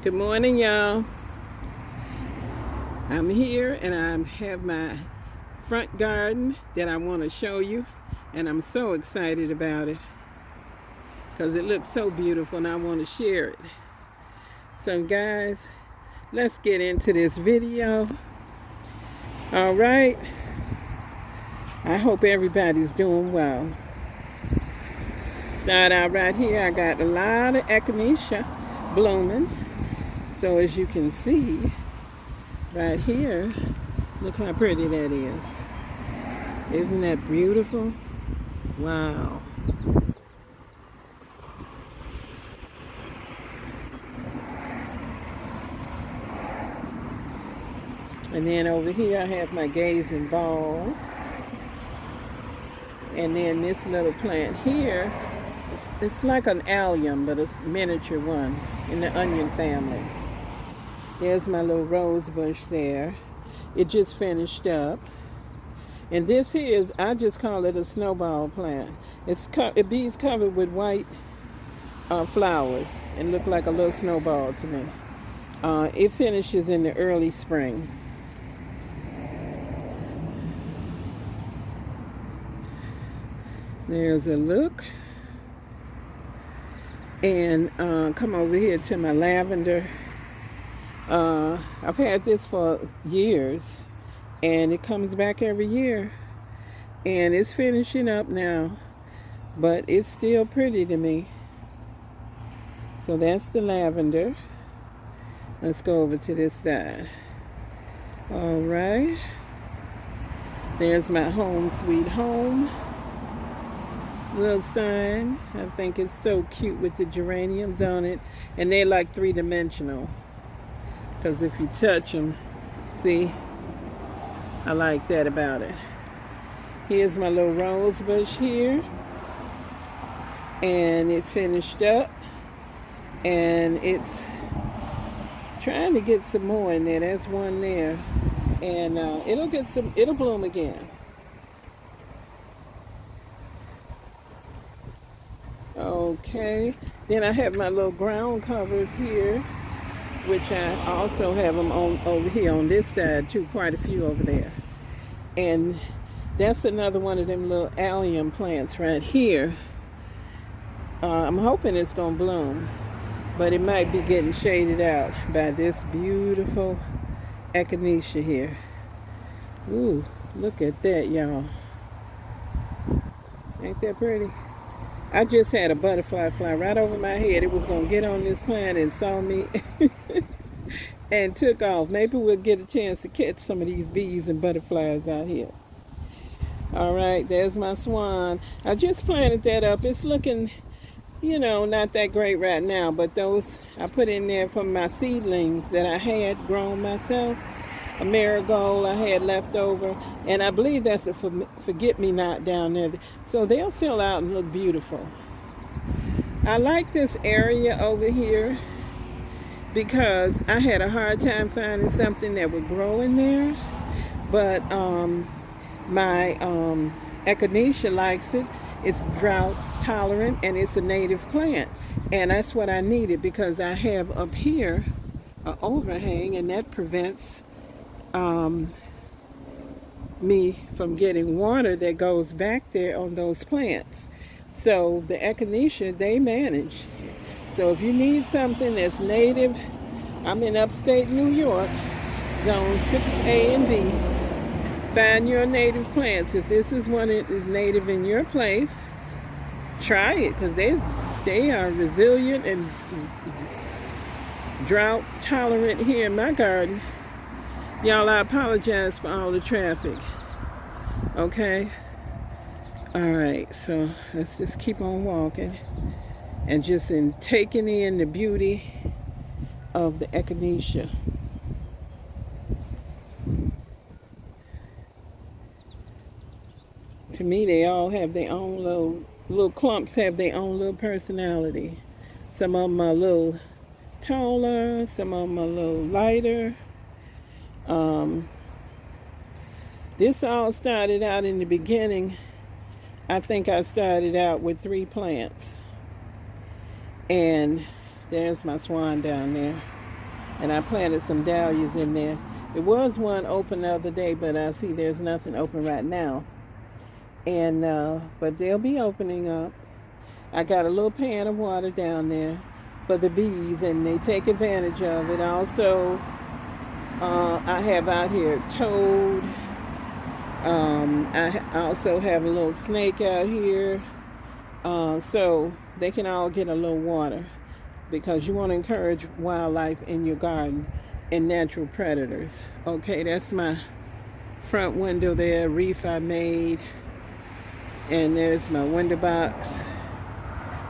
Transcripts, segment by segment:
Good morning, y'all. I'm here and I have my front garden that I want to show you, and I'm so excited about it because it looks so beautiful and I want to share it. So guys, let's get into this video. All right, I hope everybody's doing well. Start out right here. I got a lot of echinacea blooming. So as you can see right here, look how pretty that is. Isn't that beautiful? Wow. And then over here I have my gazing ball. And then this little plant here, it's like an allium, but it's a miniature one in the onion family. There's my little rose bush there. It just finished up. And this here is, I just call it a snowball plant. It bees covered with white flowers and look like a little snowball to me. It finishes in the early spring. There's a look. And come over here to my lavender. I've had this for years, and it comes back every year, and it's finishing up now, but it's still pretty to me. So that's the lavender. Let's go over to this side. All right, there's my home sweet home little sign. I think it's so cute with the geraniums on it, and they're like three-dimensional. Because if you touch them, see, I like that about it. Here's my little rose bush here. And it finished up. And it's trying to get some more in there. That's one there. And it'll bloom again. Okay. Then I have my little ground covers here, which I also have them on over here on this side too, quite a few over there. And that's another one of them little allium plants right here. I'm hoping it's gonna bloom, but it might be getting shaded out by this beautiful echinacea here. Ooh, look at that, y'all. Ain't that pretty? I just had a butterfly fly right over my head. It was going to get on this plant and saw me and took off. Maybe we'll get a chance to catch some of these bees and butterflies out here. All right, there's my swan. I just planted that up. It's looking, not that great right now, but those I put in there from my seedlings that I had grown myself. A marigold I had left over, and I believe that's a forget-me-not down there. So they'll fill out and look beautiful. I like this area over here because I had a hard time finding something that would grow in there, but my echinacea likes it. It's drought tolerant and it's a native plant, and that's what I needed because I have up here an overhang, and that prevents me from getting water that goes back there on those plants. So the echinacea, they manage. So if you need something that's native, I'm in upstate New York, zone 6A and B. Find your native plants. If this is one that is native in your place, try it, because they are resilient and drought tolerant here in my garden. Y'all, I apologize for all the traffic. Okay? Alright, so let's just keep on walking and just taking in the beauty of the echinacea. To me, they all have their own little clumps, have their own little personality. Some of them are a little taller, some of them are a little lighter. This all started out in the beginning. I think I started out with 3 plants. And there's my swan down there. And I planted some dahlias in there. There was one open the other day, but I see there's nothing open right now. And but they'll be opening up. I got a little pan of water down there for the bees, and they take advantage of it. Also, I have out here toad. I also have a little snake out here. So they can all get a little water, because you want to encourage wildlife in your garden and natural predators. Okay, that's my front window there, reef I made. And there's my window box.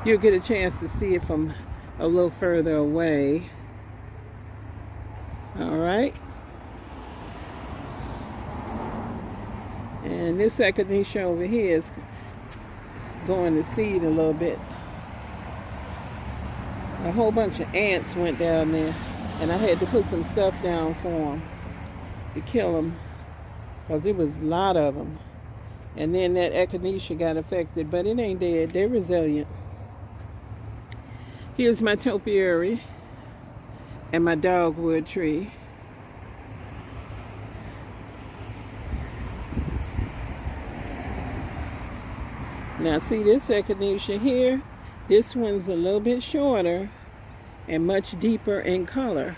You'll get a chance to see it from a little further away. All right. And this echinacea over here is going to seed a little bit. A whole bunch of ants went down there, and I had to put some stuff down for them to kill them, because it was a lot of them. And then that echinacea got affected, but it ain't dead. They're resilient. Here's my topiary and my dogwood tree. Now see this echinacea here? This one's a little bit shorter and much deeper in color.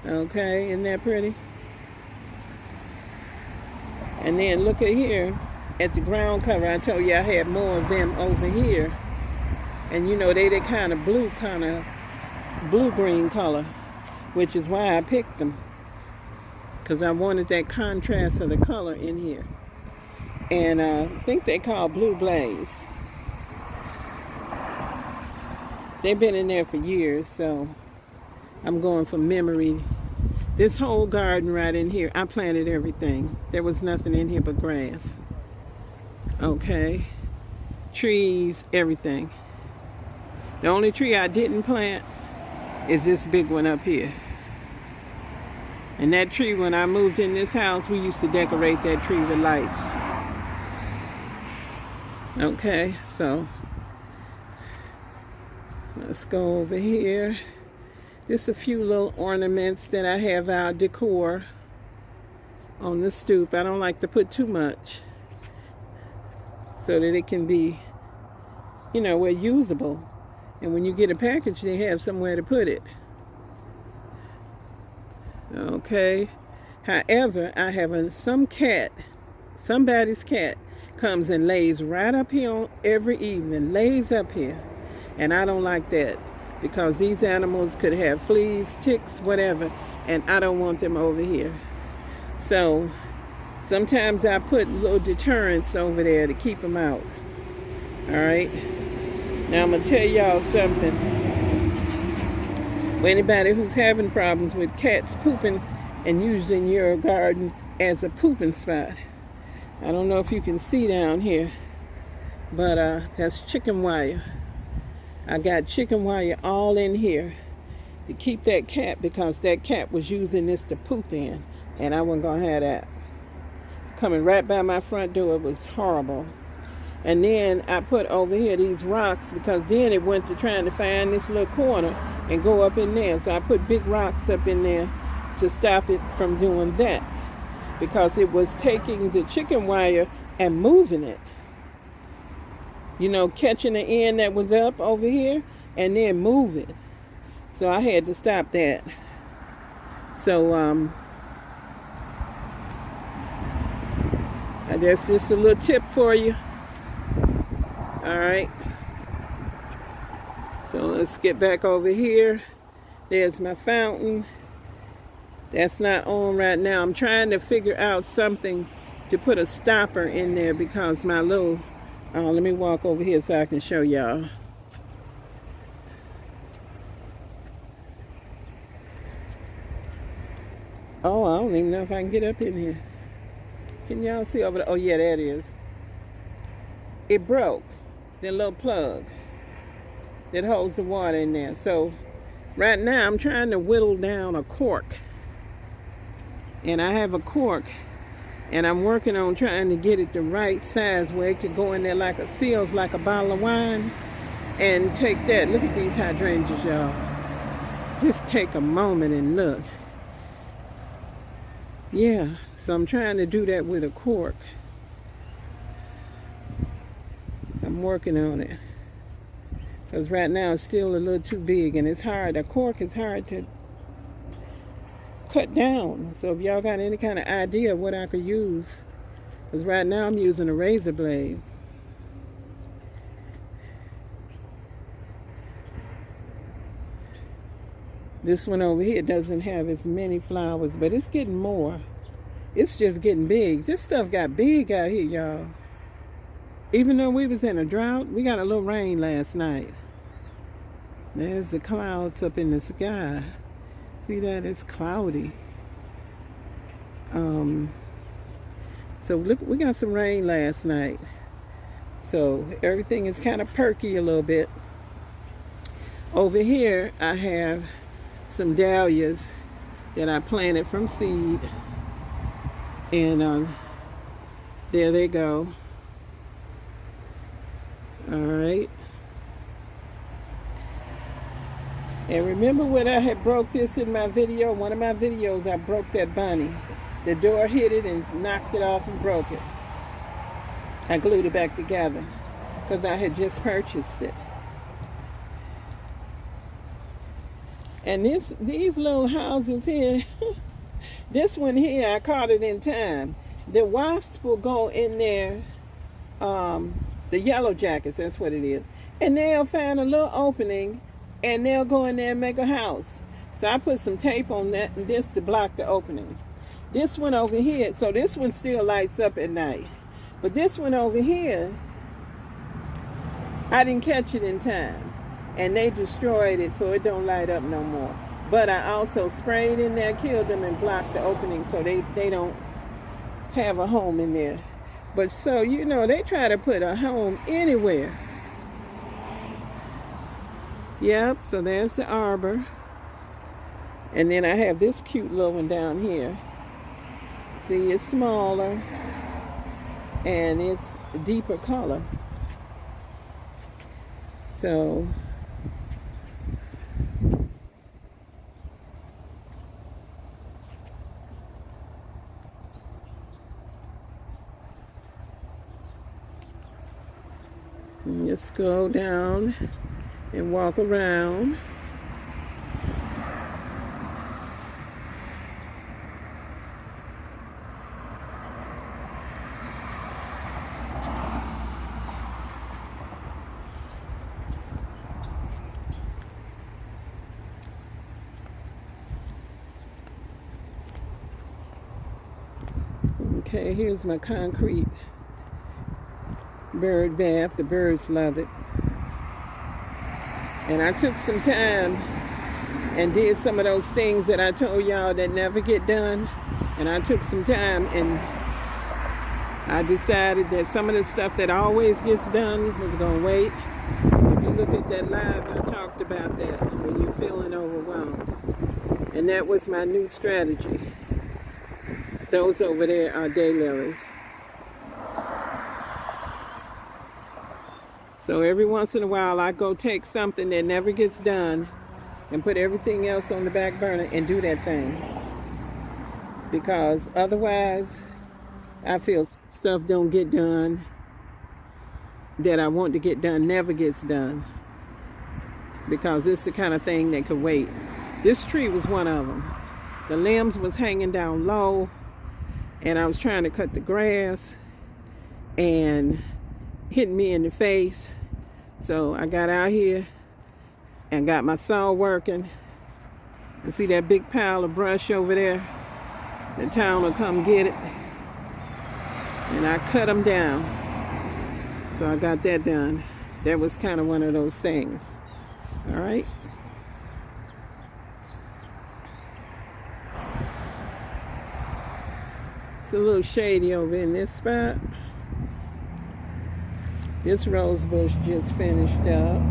Okay, isn't that pretty? And then look at here at the ground cover. I told you I had more of them over here. And you know, they kind of blue-green color, which is why I picked them, because I wanted that contrast of the color in here. And I think they call blue blaze. They've been in there for years, so I'm going from memory. This whole garden right in here, I planted everything. There was nothing in here but grass. Okay. Trees, everything. The only tree I didn't plant is this big one up here. And that tree, when I moved in this house, we used to decorate that tree with lights. Okay, so let's go over here. Just a few little ornaments that I have out, decor on the stoop. I don't like to put too much, so that it can be, you know, well, usable. And when you get a package, they have somewhere to put it. Okay. However, I have somebody's cat comes and lays right up here every evening, lays up here. And I don't like that, because these animals could have fleas, ticks, whatever, and I don't want them over here. So sometimes I put little deterrents over there to keep them out. All right. Now I'm going to tell y'all something. For anybody who's having problems with cats pooping and using your garden as a pooping spot. I don't know if you can see down here, but that's chicken wire. I got chicken wire all in here to keep that cat, because that cat was using this to poop in, and I wasn't going to have that. Coming right by my front door, it was horrible. And then I put over here these rocks, because then it went to trying to find this little corner and go up in there. So I put big rocks up in there to stop it from doing that, because it was taking the chicken wire and moving it. You know, catching the end that was up over here and then move it. So I had to stop that. So that's just a little tip for you. All right. So let's get back over here. There's my fountain. That's not on right now. I'm trying to figure out something to put a stopper in there, because my little, let me walk over here so I can show y'all. Oh, I don't even know if I can get up in here. Can y'all see over there? Oh yeah, that is. It broke. The little plug that holds the water in there. So right now I'm trying to whittle down a cork. And I have a cork, and I'm working on trying to get it the right size where it could go in there like a seals, like a bottle of wine, and take that. Look at these hydrangeas, y'all. just take a moment and look. Yeah, so I'm trying to do that with a cork. I'm working on it. Because right now it's still a little too big and it's hard. A cork is hard to cut down. So if y'all got any kind of idea of what I could use, because right now I'm using a razor blade. This one over here doesn't have as many flowers, but it's getting more. It's just getting big. This stuff got big out here, y'all. Even though we was in a drought, we got a little rain last night. There's the clouds up in the sky. See that? It's cloudy. So look, we got some rain last night. So everything is kind of perky a little bit. Over here, I have some dahlias that I planted from seed. And there they go. All right. And remember when I had broke this in my video? One of my videos, I broke that bunny. The door hit it and knocked it off and broke it. I glued it back together because I had just purchased it. And these little houses here, this one here, I caught it in time. The wasps will go in there, the yellow jackets, that's what it is. And they'll find a little opening and they'll go in there and make a house. So I put some tape on that and this to block the opening. This one over here, so this one still lights up at night. But this one over here, I didn't catch it in time. And they destroyed it so it don't light up no more. But I also sprayed in there, killed them, and blocked the opening so they don't have a home in there. But so, you know, they try to put a home anywhere. Yep, so there's the arbor. And then I have this cute little one down here. See, it's smaller and it's a deeper color. So just go down and walk around. Okay, here's my concrete bird bath. The birds love it. And I took some time and did some of those things that I told y'all that never get done. And I took some time and I decided that some of the stuff that always gets done was going to wait. If you look at that live, I talked about that when you're feeling overwhelmed. And that was my new strategy. Those over there are daylilies. So every once in a while, I go take something that never gets done and put everything else on the back burner and do that thing. Because otherwise, I feel stuff don't get done that I want to get done never gets done. Because it's the kind of thing that could wait. This tree was one of them. The limbs was hanging down low. And I was trying to cut the grass and hitting me in the face. So I got out here and got my saw working. You see that big pile of brush over there? The town will come get it. And I cut them down. So I got that done. That was kind of one of those things. All right. It's a little shady over in this spot. This rose bush just finished up.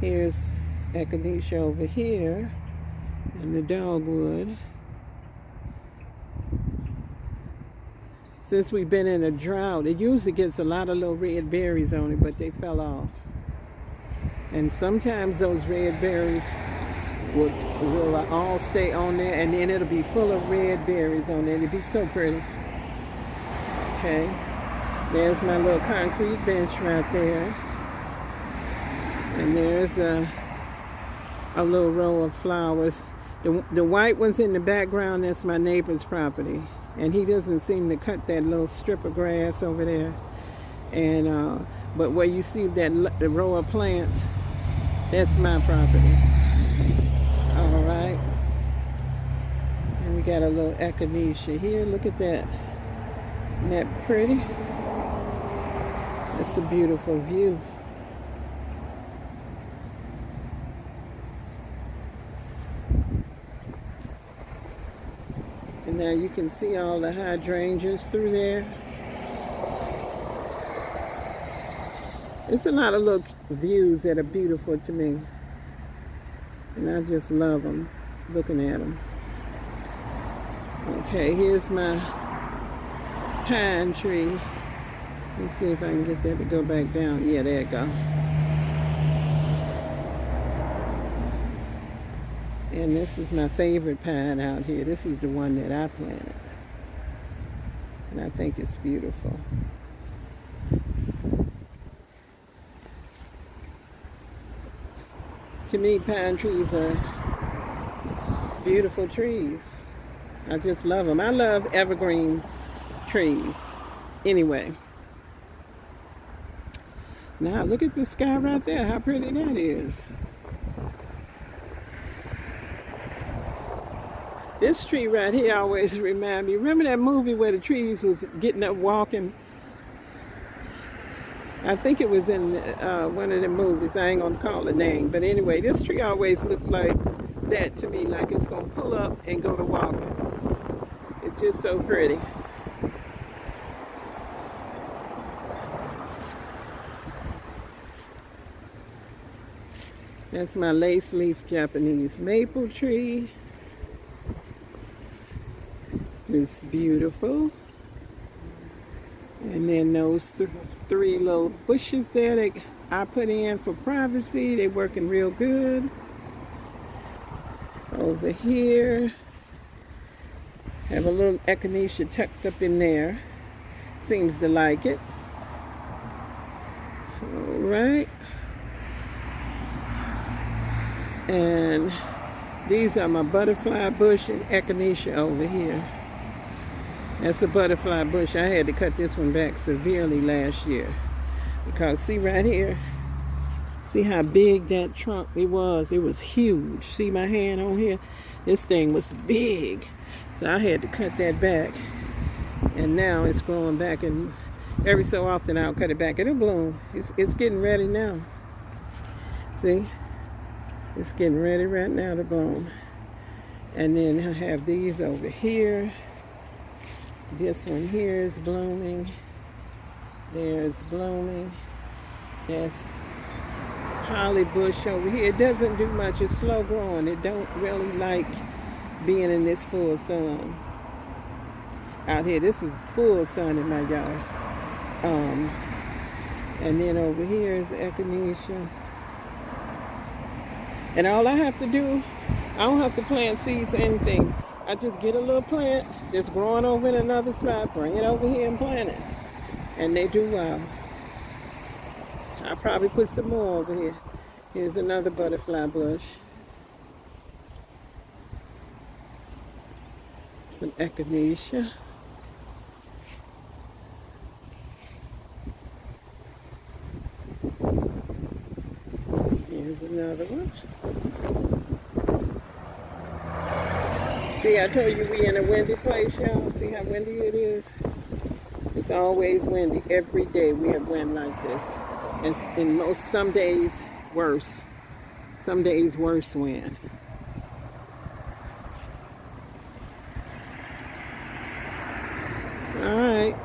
Here's echinacea over here and the dogwood. Since we've been in a drought, it usually gets a lot of little red berries on it, but they fell off. And sometimes those red berries will, will all stay on there, and then it'll be full of red berries on there. It'll be so pretty. Okay, there's my little concrete bench right there. And there's a little row of flowers. The white ones in the background, that's my neighbor's property. And he doesn't seem to cut that little strip of grass over there. And but where you see that the row of plants, that's my property. All right. And we got a little echinacea here. Look at that. Isn't that pretty? That's a beautiful view. And now you can see all the hydrangeas through there. It's a lot of little views that are beautiful to me. And I just love them, looking at them. Okay, here's my pine tree. Let me see if I can get that to go back down. Yeah, there it go. And this is my favorite pine out here. This is the one that I planted. And I think it's beautiful. To me, pine trees are beautiful trees. I just love them. I love evergreen trees. Anyway. Now look at the sky right there. How pretty that is. This tree right here always reminds me. Remember that movie where the trees was getting up walking? I think it was in one of the movies. I ain't gonna call the name, but anyway, this tree always looked like that to me, like it's gonna pull up and go to walking. It's just so pretty. That's my lace leaf Japanese maple tree. It's beautiful. And then those three little bushes there that I put in for privacy, they're working real good. Over here, have a little echinacea tucked up in there. Seems to like it. All right. And these are my butterfly bush and echinacea over here. That's a butterfly bush. I had to cut this one back severely last year. Because see right here, see how big that trunk it was? It was huge. See my hand on here? This thing was big. So I had to cut that back. And now it's growing back, and every so often I'll cut it back. It'll bloom. It's getting ready now. See? It's getting ready right now to bloom. And then I have these over here. This one here is blooming. There's blooming. That's holly bush over here. It doesn't do much. It's slow growing. It don't really like being in this full sun. Out here, this is full sun in my yard. And then over here is echinacea. And all I have to do, I don't have to plant seeds or anything. I just get a little plant that's growing over in another spot, bring it over here and plant it. And they do well. I'll probably put some more over here. Here's another butterfly bush. Some echinacea. Here's another one. See, I told you we in a windy place, y'all. See how windy it is? It's always windy. Every day we have wind like this. And some days worse. Some days worse wind. All right,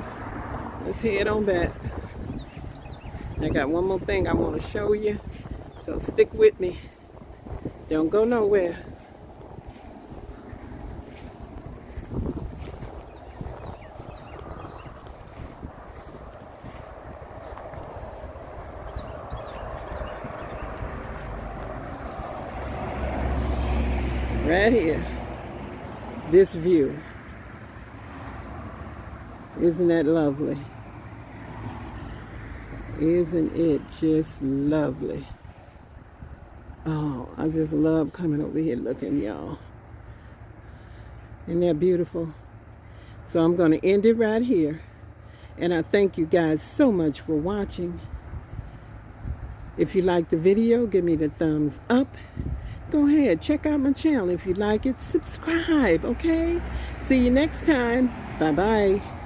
let's head on back. I got one more thing I want to show you, so stick with me. Don't go nowhere. Right here. This view. Isn't that lovely? Isn't it just lovely? Oh, I just love coming over here looking, y'all. Isn't that beautiful? So I'm going to end it right here. And I thank you guys so much for watching. If you like the video, give me the thumbs up. Go ahead, check out my channel. If you like it, subscribe, okay? See you next time. Bye-bye.